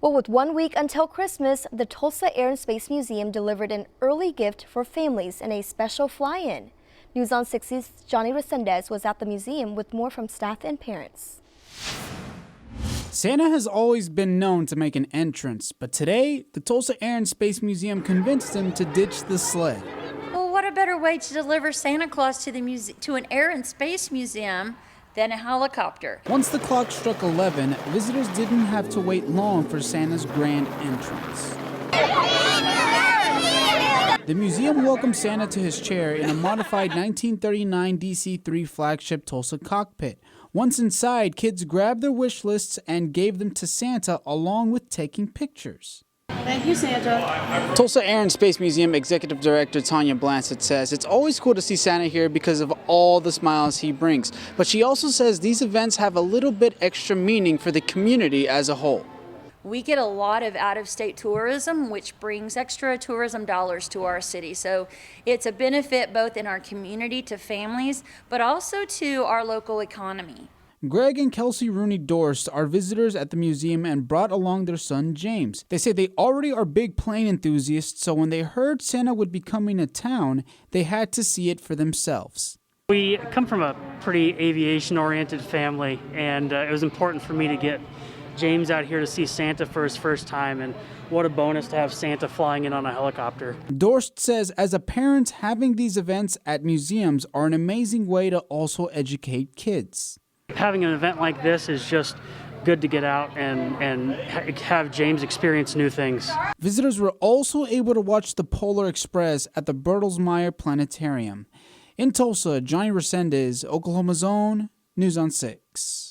Well, with 1 week until Christmas, the Tulsa Air and Space Museum delivered an early gift for families in a special fly-in. News on 60's Johnny Resendez was at the museum with more from staff and parents. Santa has always been known to make an entrance, but today, the Tulsa Air and Space Museum convinced him to ditch the sled. Well, what a better way to deliver Santa Claus to an air and space museum than a helicopter. Once the clock struck 11, visitors didn't have to wait long for Santa's grand entrance. The museum welcomed Santa to his chair in a modified 1939 DC-3 flagship Tulsa cockpit. Once inside, kids grabbed their wish lists and gave them to Santa along with taking pictures. Thank you, Santa. Tulsa Air and Space Museum Executive Director Tanya Blansett says it's always cool to see Santa here because of all the smiles he brings. But she also says these events have a little bit extra meaning for the community as a whole. We get a lot of out-of-state tourism, which brings extra tourism dollars to our city. So it's a benefit both in our community to families, but also to our local economy. Greg and Kelsey Rooney Dorst are visitors at the museum and brought along their son James. They say they already are big plane enthusiasts, so when they heard Santa would be coming to town, they had to see it for themselves. We come from a pretty aviation-oriented family, and it was important for me to get James out here to see Santa for his first time, and what a bonus to have Santa flying in on a helicopter. Dorst says as a parent, having these events at museums are an amazing way to also educate kids. Having an event like this is just good to get out and have James experience new things. Visitors were also able to watch the Polar Express at the Bertelsmeyer Planetarium. In Tulsa, Johnny Resendez, Oklahoma's Own, News on 6.